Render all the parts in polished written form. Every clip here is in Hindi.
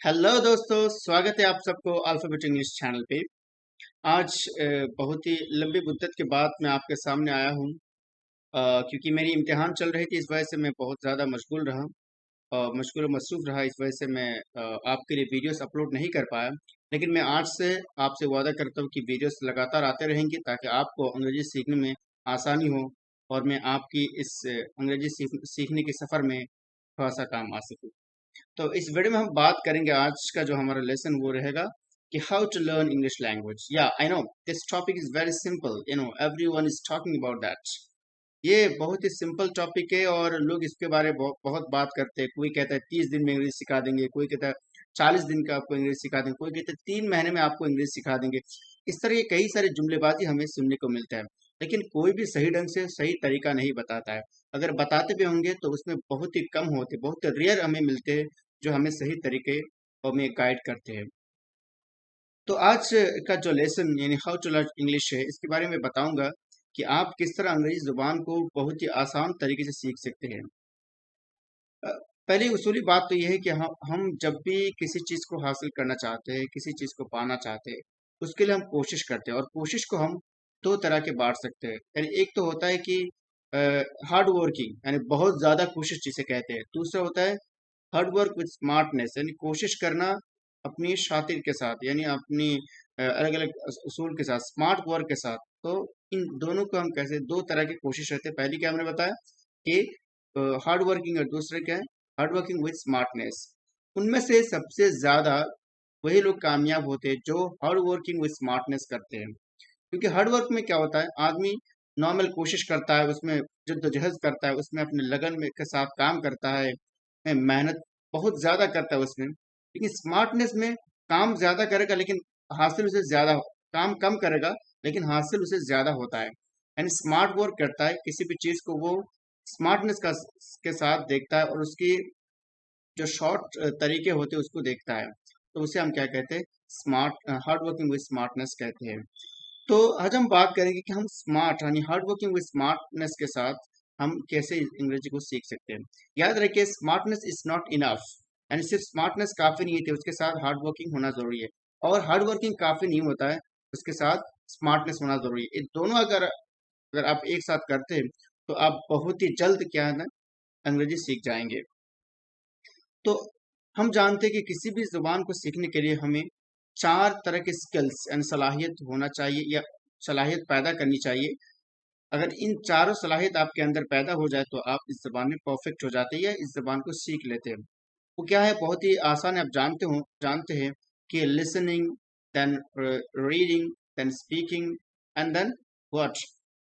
हेलो दोस्तों, स्वागत है आप सबको अल्फाबेट इंग्लिश चैनल पे। आज बहुत ही लंबी मुद्दत के बाद मैं आपके सामने आया हूँ, क्योंकि मेरी इम्तिहान चल रही थी। इस वजह से मैं बहुत ज़्यादा मशगूल रहा, मशगूल और मसरूफ़ रहा। इस वजह से मैं आपके लिए वीडियोस अपलोड नहीं कर पाया। लेकिन मैं आज से आपसे वादा करता हूँ कि वीडियोस लगातार आते रहेंगे ताकि आपको अंग्रेज़ी सीखने में आसानी हो और मैं आपकी इस अंग्रेज़ी सीखने के सफ़र में थोड़ा सा काम आ सकूँ। तो इस वीडियो में हम बात करेंगे, आज का जो हमारा लेसन वो रहेगा कि how to learn English language. या I know this topic is very simple, everyone is talking about that. ये बहुत ही सिंपल टॉपिक है और लोग इसके बारे में बहुत बात करते हैं। कोई कहता है 30 दिन में इंग्लिश सिखा देंगे, कोई कहता है 40 दिन का आपको इंग्लिश सिखा देंगे, कोई कहता है 3 महीने में आपको इंग्लिश सिखा देंगे। इस तरह के कई सारे जुमलेबाजी हमें सुनने को मिलता है, लेकिन कोई भी सही ढंग से सही तरीका नहीं बताता है। अगर बताते भी होंगे तो उसमें बहुत ही कम होते, बहुत रेयर हमें मिलते हैं जो हमें सही तरीके और में गाइड करते हैं। तो आज का जो लेसन यानी हाउ टू लर्न इंग्लिश है, इसके बारे में बताऊंगा कि आप किस तरह अंग्रेजी जुबान को बहुत ही आसान तरीके से सीख सकते हैं। अ, पहली उसूली बात तो यह है कि हम जब भी किसी चीज़ को हासिल करना चाहते हैं, किसी चीज़ को पाना चाहते हैं, उसके लिए हम कोशिश करते हैं। और कोशिश को हम दो तरह के बांट सकते हैं। यानी एक तो होता है कि हार्ड वर्किंग, यानी बहुत ज़्यादा कोशिश जिसे कहते हैं। दूसरा होता है हार्ड वर्क विद स्मार्टनेस, यानी कोशिश करना अपनी शातिर के साथ, यानी अपनी अलग अलग उसूल के साथ, स्मार्ट वर्क के साथ। तो इन दोनों को हम कैसे, दो तरह की कोशिश रहते हैं। पहली क्या हमने बताया कि हार्ड वर्किंग, और दूसरे क्या है हार्ड वर्किंग विद स्मार्टनेस। उनमें से सबसे ज्यादा वही लोग कामयाब होते हैं जो हार्ड वर्किंग विद स्मार्टनेस करते हैं। क्योंकि हार्ड वर्क में क्या होता है, आदमी नॉर्मल कोशिश करता है, उसमें जद्दोजहद करता है, उसमें अपने लगन में के साथ काम करता है, मेहनत बहुत ज्यादा करता है उसमें। लेकिन स्मार्टनेस में काम ज्यादा करेगा लेकिन हासिल उसे ज्यादा, काम कम करेगा लेकिन हासिल उसे ज्यादा होता है। यानी स्मार्ट वर्क करता है, किसी भी चीज को वो स्मार्टनेस का के साथ देखता है और उसकी जो शॉर्ट तरीके होते हैं उसको देखता है। तो उसे हम क्या कहते हैं, smart, hard working with smartness कहते हैं। तो आज हम बात करेंगे कि हम स्मार्ट यानी हार्ड वर्किंग विद स्मार्टनेस के साथ हम कैसे अंग्रेजी को सीख सकते हैं। याद रखिए, स्मार्टनेस इज नॉट इनफ, यानी सिर्फ स्मार्टनेस काफी नहीं है, उसके साथ हार्ड वर्किंग होना जरूरी है। और हार्ड वर्किंग काफी नहीं होता है, उसके साथ स्मार्टनेस होना जरूरी है। ये दोनों अगर अगर आप एक साथ करते हैं तो आप बहुत ही जल्द क्या है ना, अंग्रेजी सीख जाएंगे। तो हम जानते हैं कि किसी भी जुबान को सीखने के लिए हमें चार तरह के स्किल्स एंड सलाहियत होना चाहिए, या सलाहियत पैदा करनी चाहिए। अगर इन चारों सलाहियत आपके अंदर पैदा हो जाए तो आप इस जबान में परफेक्ट हो जाते हैं या इस जबान को सीख लेते हैं। वो क्या है, बहुत ही आसान है। आप जानते हैं कि listening, then reading, then speaking, and then what,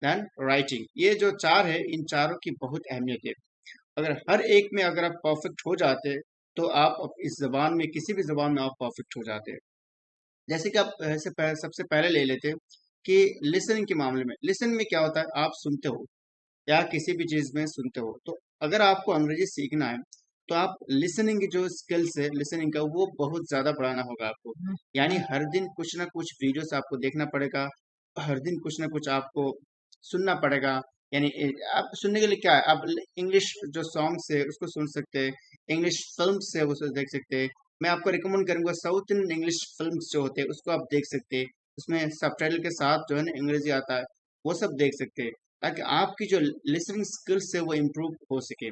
then writing. ये जो चार है, इन चारों की बहुत अहमियत है। अगर हर एक में अगर आप परफेक्ट हो जाते हैं तो आप इस जबान में, किसी भी जबान में आप परफेक्ट हो जाते हैं। जैसे कि आप सबसे पहले ले लेते हैं कि लिसनिंग के मामले में, लिसनिंग में क्या होता है, आप सुनते हो या किसी भी चीज में सुनते हो। तो अगर आपको अंग्रेजी सीखना है तो आप लिसनिंग की जो स्किल्स है लिसनिंग का, वो बहुत ज्यादा बढ़ाना होगा आपको। यानी हर दिन कुछ ना कुछ वीडियोस आपको देखना पड़ेगा, हर दिन कुछ ना कुछ आपको सुनना पड़ेगा। यानी आप सुनने के लिए क्या है, आप इंग्लिश जो सॉन्ग्स है उसको सुन सकते हैं, इंग्लिश फिल्म से उसे देख सकते हैं। मैं आपको रिकमेंड करूंगा साउथ इंडियन इंग्लिश फिल्म्स जो होते हैं उसको आप देख सकते हैं। उसमें सबटाइटल के साथ जो है ना अंग्रेजी आता है, वो सब देख सकते हैं, ताकि आपकी जो लिसनिंग स्किल्स है वो इम्प्रूव हो सके।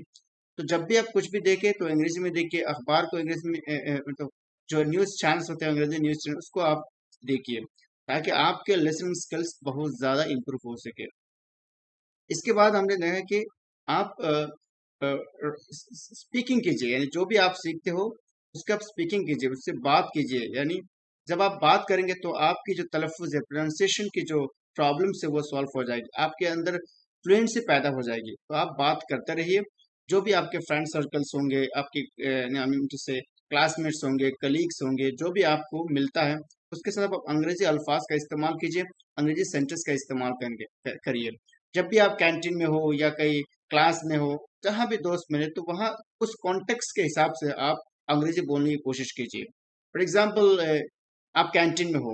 तो जब भी आप कुछ भी देखें तो अंग्रेजी में देखिए, अखबार को अंग्रेजी में मतलब जो न्यूज़ चैनल्स होते हैं, अंग्रेजी न्यूज़ चैनल, उसको आप देखिए, ताकि आपके लिसनिंग स्किल्स बहुत ज़्यादा इम्प्रूव हो सके। इसके बाद हमने देखा कि आप स्पीकिंग कीजिए, यानी जो भी आप सीखते हो उसकी आप स्पीकिंग कीजिए, उससे बात कीजिए। यानी जब आप बात करेंगे तो आपकी जो तलफ़ुज़ है, प्रोनाउंसिएशन की जो प्रॉब्लम है वो सॉल्व हो जाएगी, आपके अंदर फ्लुएंसी पैदा हो जाएगी। तो आप बात करते रहिए। जो भी आपके फ्रेंड सर्कल्स होंगे, आपके जैसे क्लासमेट्स होंगे, कलीग्स होंगे, जो भी आपको मिलता है उसके साथ आप अंग्रेजी अल्फाज का इस्तेमाल कीजिए, अंग्रेजी सेंटेंस का इस्तेमाल करिए। जब भी आप कैंटीन में हो या कहीं क्लास में हो, जहाँ भी दोस्त मिले, तो वहाँ उस कॉन्टेक्स्ट के हिसाब से आप अंग्रेजी बोलने की कोशिश कीजिए। फॉर एग्जाम्पल, आप कैंटीन में हो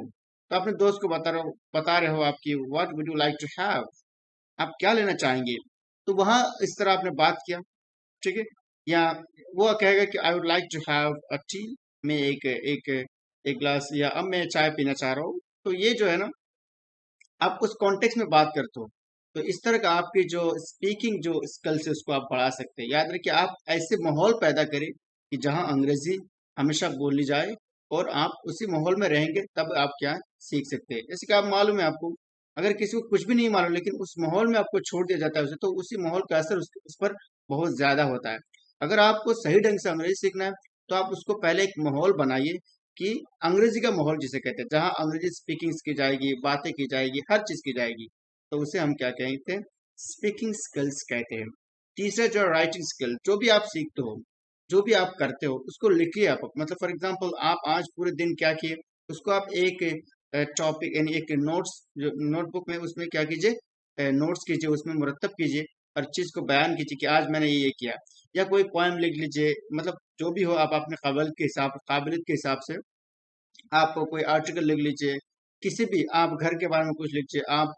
तो अपने दोस्त को बता रहे हो आपकी what would you like to have, आप क्या लेना चाहेंगे। तो वहाँ इस तरह आपने बात किया, ठीक है। या वो कहेगा कि I would like to have a tea, मैं एक एक एक गिलास या अब मैं चाय पीना चाह रहा हूँ, तो ये जो है ना, आप उस कॉन्टेक्स्ट में बात करते हो, तो इस तरह का आपकी जो स्पीकिंग जो स्किल्स है उसको आप बढ़ा सकते हैं। याद रखिए, आप ऐसे माहौल पैदा करें कि जहां अंग्रेजी हमेशा बोली जाए, और आप उसी माहौल में रहेंगे तब आप क्या सीख सकते हैं। जैसे कि आप मालूम है आपको, अगर किसी को कुछ भी नहीं मालूम लेकिन उस माहौल में आपको छोड़ दिया जाता है उसे, तो उसी माहौल का असर उस पर बहुत ज्यादा होता है। अगर आपको सही ढंग से अंग्रेजी सीखना है, तो आप उसको पहले एक माहौल बनाइए कि अंग्रेजी का माहौल जिसे कहते हैं, जहां अंग्रेजी स्पीकिंग की जाएगी, बातें की जाएगी, हर चीज की जाएगी, तो उसे हम क्या कहते हैं, स्पीकिंग स्किल्स कहते हैं। तीसरा जो राइटिंग स्किल, जो भी आप सीखते हो, जो भी आप करते हो, उसको लिखिए आप। मतलब फॉर एग्जांपल, आप आज पूरे दिन क्या किए, उसको आप एक टॉपिक यानी एक नोट्स, जो नोटबुक में उसमें क्या कीजिए, नोट्स कीजिए, उसमें मुरतब कीजिए, हर चीज को बयान कीजिए कि आज मैंने ये किया। या कोई पोएम लिख लीजिए, मतलब जो भी हो आप अपने काबिलियत के हिसाब से आप कोई आर्टिकल लिख लीजिए, किसी भी, आप घर के बारे में कुछ लिखिए, आप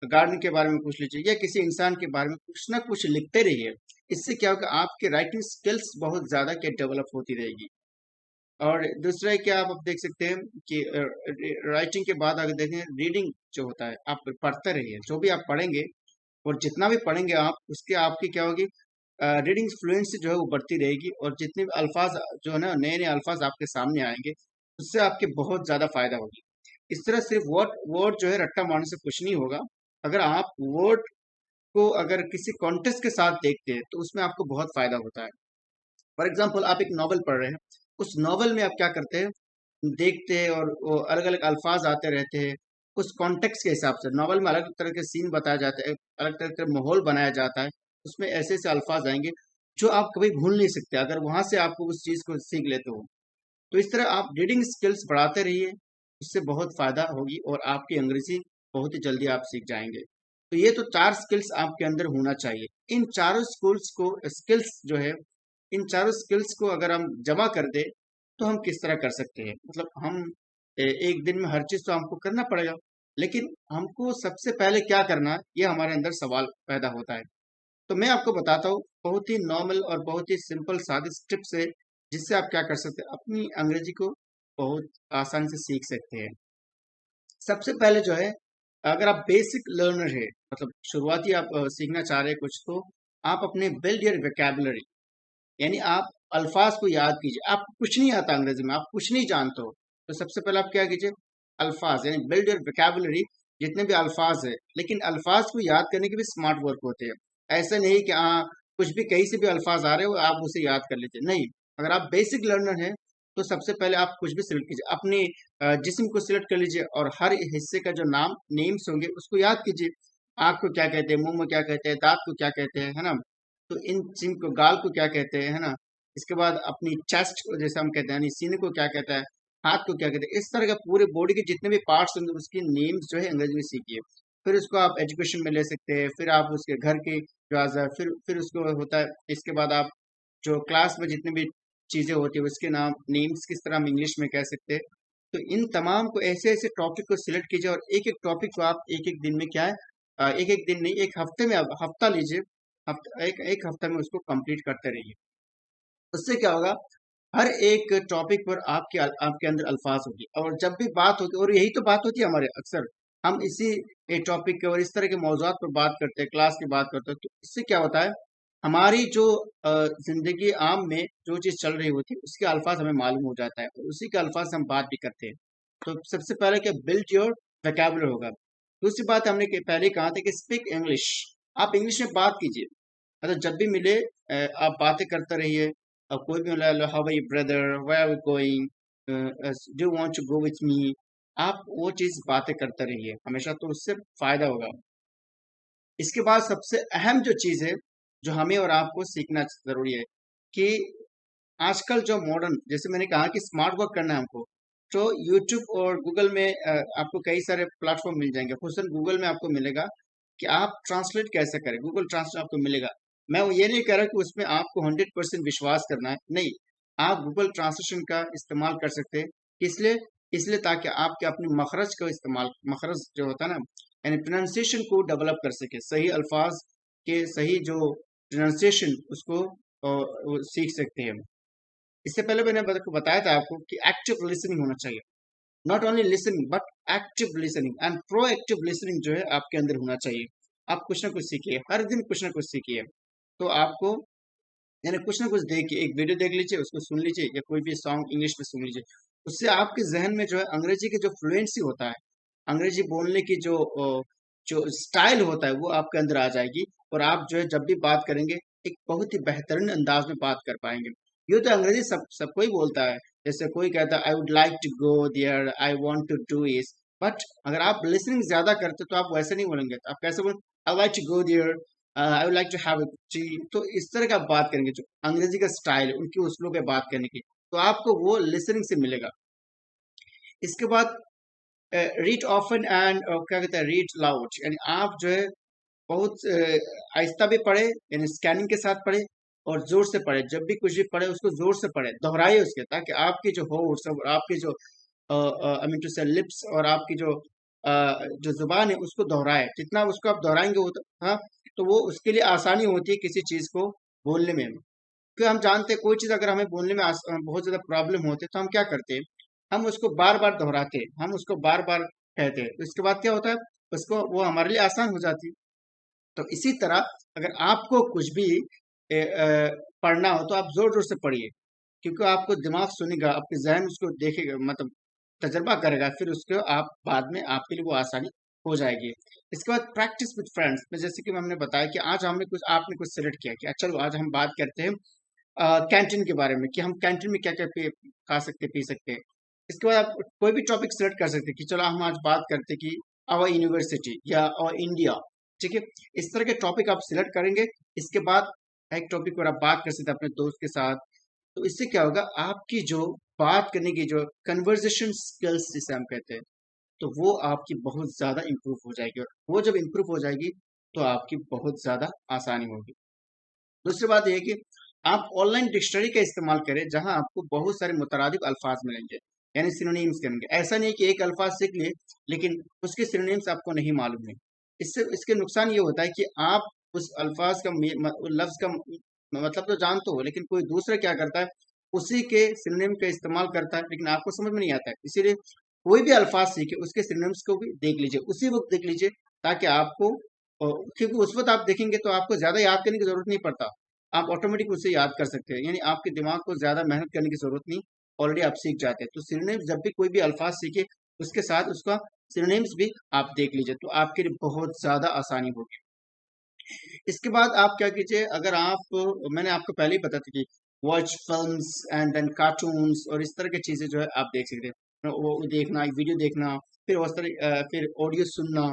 गार्डन के बारे में कुछ लिखिए, या किसी इंसान के बारे में कुछ ना कुछ लिखते रहिए। इससे क्या होगा, आपकी राइटिंग स्किल्स बहुत ज्यादा क्या डेवलप होती रहेगी। और दूसरा है कि आप अब देख सकते हैं कि राइटिंग के बाद अगर देखें, रीडिंग जो होता है, आप पढ़ते रहिए, जो भी आप पढ़ेंगे और जितना भी पढ़ेंगे आप, उसके आपकी क्या होगी, रीडिंग फ्लुएंसी जो है वो बढ़ती रहेगी, और जितने भी अल्फाज जो है ना, नए नए अल्फाज आपके सामने आएंगे, उससे आपके बहुत ज्यादा फायदा होगी। इस तरह सिर्फ वर्ड वर्ड जो है रट्टा मारने से कुछ नहीं होगा। अगर आप वर्ड को अगर किसी कॉन्टेक्स्ट के साथ देखते हैं, तो उसमें आपको बहुत फायदा होता है। फॉर एग्जाम्पल, आप एक नॉवल पढ़ रहे हैं, उस नॉवल में आप क्या करते हैं, देखते हैं, और वो अलग अलग अल्फाज आते रहते हैं। उस कॉन्टेक्स्ट के हिसाब से नॉवल में अलग तरह के सीन बताए जाते हैं, अलग तरह का माहौल बनाया जाता है, उसमें ऐसे ऐसे अल्फाज आएंगे जो आप कभी भूल नहीं सकते अगर वहां से आपको उस चीज को सीख लेते हो। तो इस तरह आप रीडिंग स्किल्स बढ़ाते रहिए, उससे बहुत फायदा होगी, और आपकी अंग्रेजी बहुत ही जल्दी आप सीख जाएंगे। तो ये तो चार स्किल्स आपके अंदर होना चाहिए। इन चारों स्किल्स जो है, इन चारों स्किल्स को अगर हम जमा कर दे, तो हम किस तरह कर सकते हैं। मतलब हम एक दिन में हर चीज तो हमको करना पड़ेगा, लेकिन हमको सबसे पहले क्या करना है, ये हमारे अंदर सवाल पैदा होता है। तो मैं आपको बताता हूँ, बहुत ही नॉर्मल और बहुत ही सिंपल सादी टिप्स है, जिससे आप क्या कर सकते हैं, अपनी अंग्रेजी को बहुत आसानी से सीख सकते हैं। सबसे पहले जो है, अगर आप बेसिक लर्नर है, मतलब शुरुआती आप सीखना चाह रहे हैं कुछ, तो आप अपने बिल्ड योर वेकेबुलरी, यानी आप अल्फाज को याद कीजिए। आपको कुछ नहीं आता अंग्रेजी में, आप कुछ नहीं जानते हो, तो सबसे पहले आप क्या कीजिए, अल्फाज यानी बिल्ड योर वेकेबुलरी, जितने भी अल्फाज है। लेकिन अल्फाज को याद करने के भी स्मार्ट वर्क होते हैं। ऐसा नहीं कि हाँ, कुछ भी कहीं से भी अल्फाज आ रहे हो आप उसे याद कर लीजिए, नहीं। अगर आप बेसिक लर्नर हैं, तो सबसे पहले आप कुछ भी सिलेक्ट कीजिए, अपने जिस्म को सिलेक्ट कर लीजिए, और हर हिस्से का जो नेम्स होंगे उसको याद कीजिए। आँख को क्या कहते हैं, मुंह में क्या कहते हैं, दांत को क्या कहते हैं, है ना। तो इन जिन को, गाल को क्या कहते हैं, है ना। इसके बाद अपनी चेस्ट को, जैसे हम कहते हैं, यानी सीने को क्या कहता है, हाथ को क्या कहते हैं, इस तरह का पूरे बॉडी के जितने भी पार्ट्स होंगे उसकी नेम्स जो है अंग्रेजी में सीखिए। फिर उसको आप एजुकेशन में ले सकते हैं, फिर आप उसके घर के जो आज फिर उसको होता है। इसके बाद आप जो क्लास में जितने भी चीजें होती है उसके नाम, नेम्स किस तरह हम इंग्लिश में कह सकते हैं। तो इन तमाम को, ऐसे ऐसे टॉपिक को सिलेक्ट कीजिए, और एक एक टॉपिक को आप एक एक दिन में क्या है, एक एक दिन नहीं, एक हफ्ते में आप हफ्ता लीजिए, एक एक हफ्ता में उसको कंप्लीट करते रहिए। उससे क्या होगा, हर एक टॉपिक पर आपके अंदर अल्फाज होगी, और जब भी बात होती है, और यही तो बात होती है हमारे अक्सर, हम इसी टॉपिक के और इस तरह के मौजूद पर बात करते हैं, क्लास की बात करते हैं, तो इससे क्या होता है, हमारी जो जिंदगी आम में जो चीज चल रही होती है उसके अल्फाज हमें मालूम हो जाता है, और उसी के अल्फाज से हम बात भी करते हैं। तो सबसे पहले क्या, बिल्ड योर वोकैबुलरी होगा। दूसरी बात हमने पहले ही कहा था कि स्पीक इंग्लिश, आप इंग्लिश में बात कीजिए। मतलब जब भी मिले, आप बातें करते रहिए। अब कोई भी मिला, how are you brother, where are we going, do want to go with me, आप वो चीज बातें करते रहिए हमेशा, तो उससे फायदा होगा। इसके बाद सबसे अहम जो चीज है, जो हमें और आपको सीखना जरूरी है, कि आजकल जो मॉडर्न, जैसे मैंने कहा कि स्मार्ट वर्क करना है हमको, तो यूट्यूब और गूगल में आपको कई सारे प्लेटफॉर्म मिल जाएंगे। खुसूसन गूगल में आपको मिलेगा कि आप ट्रांसलेट कैसे करें, गूगल ट्रांसलेट आपको मिलेगा। मैं वो ये नहीं कह रहा कि उसमें आपको 100% विश्वास करना है, नहीं। आप गूगल ट्रांसलेशन का इस्तेमाल कर सकते हैं। इसलिए इसलिए ताकि आपके अपने मखरज का इस्तेमाल, मखरज जो होता है ना, यानी प्रोनाउंसिएशन को डेवलप कर सके, सही अल्फाज के सही जो प्रोनाउंसिएशन उसको वो सीख सकते हैं। इससे पहले मैंने बताया था आपको कि एक्टिव लिसनिंग होना चाहिए। Not only listening but active listening and proactive listening जो है आपके अंदर होना चाहिए। आप कुछ ना कुछ सीखिए, हर दिन कुछ ना कुछ सीखिए। तो आपको यानी कुछ ना कुछ देखिए, एक वीडियो देख लीजिए, उसको सुन लीजिए, या कोई भी सॉन्ग इंग्लिश में सुन लीजिए। उससे आपके जहन में जो है अंग्रेजी की जो फ्लुएंसी होता है, अंग्रेजी बोलने की जो स्टाइल होता है, वो आपके अंदर आ जाएगी। और आप जो है जब भी बात करेंगे, एक बहुत ही बेहतरीन अंदाज में बात कर पाएंगे। यूँ तो अंग्रेजी सब कोई बोलता है। जैसे कोई कहता है I would like to go there, I want to do this. But अगर आप लिसनिंग ज्यादा करते तो आप वैसे नहीं बोलेंगे। तो आप कैसे बोल, I like to go there, I would like to have tea. तो इस तरह का आप बात करेंगे, जो अंग्रेजी का स्टाइल है, उनकी उस्लूब पे बात करने की, तो आपको वो लिसनिंग से मिलेगा। इसके बाद रीड ऑफन एंड क्या कहते हैं, रीड लाउड, यानी आप जो है बहुत आहिस्ता भी पढ़े, यानी स्कैनिंग के साथ पढ़े, और जोर से पढ़े। जब भी कुछ भी पढ़े उसको जोर से पढ़े, दोहराइए उसके, ताकि आपकी जो होट्स और आपकी जो आई मीन टू से लिप्स, और आपकी जो जुबान है उसको दोहराए। जितना उसको आप दोहराएंगे वो हाँ, तो वो उसके लिए आसानी होती है किसी चीज को बोलने में। फिर हम जानते हैं कोई चीज अगर हमें बोलने में बहुत ज्यादा प्रॉब्लम होती है, तो हम क्या करते हैं, हम उसको बार बार दोहराते हैं, हम उसको बार बार कहते हैं। तो इसके बाद क्या होता है, उसको वो हमारे लिए आसान हो जाती है। तो इसी तरह अगर आपको कुछ भी पढ़ना हो, तो आप जोर जोर से पढ़िए, क्योंकि आपको दिमाग सुनेगा, आपके जहन उसको देखेगा, मतलब तजर्बा करेगा, फिर उसको आप बाद में आपके लिए वो आसानी हो जाएगी। इसके बाद प्रैक्टिस विद फ्रेंड्स में, जैसे कि हमने बताया कि आज हमने कुछ आपने कुछ सेलेक्ट किया कि अच्छा चलो आज हम बात करते हैं कैंटीन के बारे में, कि हम कैंटीन में क्या क्या खा सकते पी सकते हैं। इसके बाद आप कोई भी टॉपिक सेलेक्ट कर सकते हैं कि चलो हम आज बात करते हैं कि आवर यूनिवर्सिटी या और इंडिया। ठीक है, इस तरह के टॉपिक आप सिलेक्ट करेंगे। इसके बाद एक टॉपिक पर आप बात कर सकते हैं अपने दोस्त के साथ। तो इससे क्या होगा, आपकी जो बात करने की जो कन्वर्जेशन स्किल्स जिसे हम कहते हैं, तो वो आपकी बहुत ज्यादा इंप्रूव हो जाएगी। और वो जब इंप्रूव हो जाएगी, तो आपकी बहुत ज्यादा आसानी होगी। दूसरी बात यह है कि आप ऑनलाइन डिक्शनरी का इस्तेमाल करें, जहां आपको बहुत सारे मुतरादिफ अल्फाज मिलेंगे, यानी सिनोनिम्स करेंगे। ऐसा नहीं कि एक अल्फाज सीख लिए लेकिन उसके सिनोनिम्स आपको नहीं मालूम है। इससे इसके नुकसान ये होता है कि आप उस अल्फाज का लफ्ज का मतलब तो जानते हो, लेकिन कोई दूसरा क्या करता है, उसी के सिनोनिम का इस्तेमाल करता है, लेकिन आपको समझ में नहीं आता है। इसीलिए कोई भी अल्फाज सीखे, उसके सिनोनिम्स को भी देख लीजिए, उसी वक्त देख लीजिए, ताकि आपको क्योंकि उस वक्त आप देखेंगे तो आपको ज्यादा याद करने की जरूरत नहीं पड़ता, आप ऑटोमेटिक उसे याद कर सकते हैं। यानी आपके दिमाग को ज्यादा मेहनत करने की जरूरत नहीं, ऑलरेडी आप सीख जाते हैं। तो सिनोनिम्स जब भी कोई भी अल्फाज सीखे, उसके साथ उसका सिनोनिम्स भी आप देख लीजिए, तो आपके लिए बहुत ज्यादा आसानी होगी। इसके बाद आप क्या कीजिए, अगर आप मैंने आपको पहले ही बता था कि watch films and then cartoons और इस तरह की चीजें जो है आप देख सकते हैं। वो देखना, एक वीडियो देखना, फिर उस तरह फिर ऑडियो सुनना।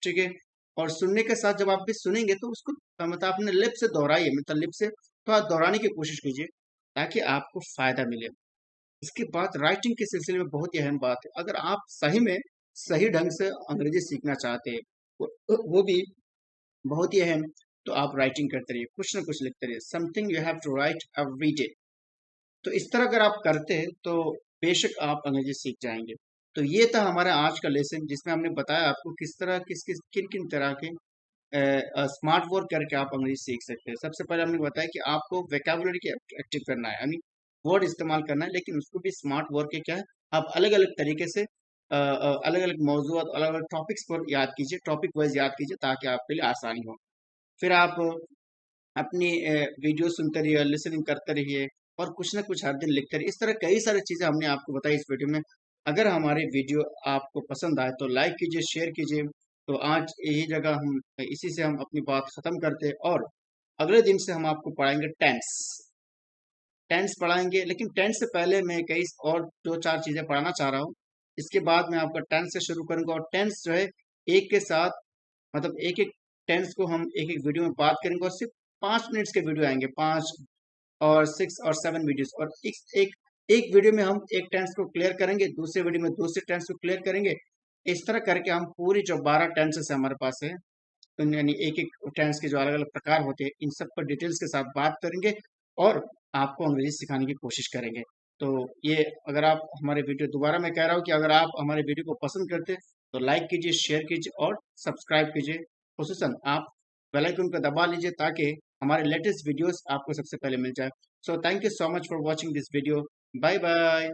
ठीक है, और सुनने के साथ जब आप भी सुनेंगे तो उसको मतलब अपने लिप से दोहराइए, मतलब लिप से थोड़ा दोहराने की कोशिश कीजिए, ताकि आपको फायदा मिले। इसके बाद राइटिंग के सिलसिले में बहुत ही अहम बात है, अगर आप सही में सही ढंग से अंग्रेजी सीखना चाहते हैं, वो भी बहुत ही अहम, तो आप राइटिंग करते रहिए, कुछ ना कुछ लिखते रहिए। Something you have to write every day. तो इस तरह अगर आप करते हैं तो बेशक आप अंग्रेजी सीख जाएंगे। तो ये था हमारा आज का लेसन, जिसमें हमने बताया आपको किस तरह किन किन तरह के स्मार्ट वर्क करके आप अंग्रेजी सीख सकते हैं। सबसे पहले हमने बताया कि आपको वेकेबुलरी के एक्टिव करना है, यानी वर्ड इस्तेमाल करना है, लेकिन उसको भी स्मार्ट वर्क के क्या है, आप अलग अलग तरीके से अलग अलग मौजूद अलग अलग टॉपिक्स पर याद कीजिए, टॉपिक वाइज याद कीजिए, ताकि आपके लिए आसानी हो। फिर आप अपनी वीडियो सुनते रहिए, लिसनिंग करते रहिए, और कुछ ना कुछ हर दिन लिखते रहिए। इस तरह कई सारी चीज़ें हमने आपको बताई इस वीडियो में। अगर हमारे वीडियो आपको पसंद आए तो लाइक कीजिए, शेयर कीजिए। तो आज यही जगह हम इसी से हम अपनी बात खत्म करते हैं, और अगले दिन से हम आपको पढ़ाएंगे टेंस। टेंस पढ़ाएंगे, लेकिन टेंस से पहले मैं कई और दो चार चीज़ें पढ़ाना चाह रहा हूँ। इसके बाद मैं आपका टेंस से शुरू करूंगा, और टेंस जो है एक के साथ मतलब एक एक टेंस को हम एक एक वीडियो में बात करेंगे, और सिर्फ 5 मिनट्स के वीडियो आएंगे, 5 और 6 और 7 वीडियोस, और एक वीडियो में हम एक टेंस को क्लियर करेंगे, दूसरे वीडियो में दूसरे टेंस को क्लियर करेंगे। इस तरह करके हम पूरी जो 12 टेंसेस हमारे पास है, यानी एक एक टेंस के जो अलग अलग प्रकार होते हैं, इन सब पर डिटेल्स के साथ बात करेंगे, और आपको अंग्रेजी सिखाने की कोशिश करेंगे। तो ये अगर आप हमारे वीडियो, दोबारा मैं कह रहा हूँ कि अगर आप हमारे वीडियो को पसंद करते तो लाइक कीजिए, शेयर कीजिए और सब्सक्राइब कीजिए। खुसूसन आप बेल आइकन को दबा लीजिए, ताकि हमारे लेटेस्ट वीडियोस आपको सबसे पहले मिल जाए। So thank you so much for watching this video. Bye bye.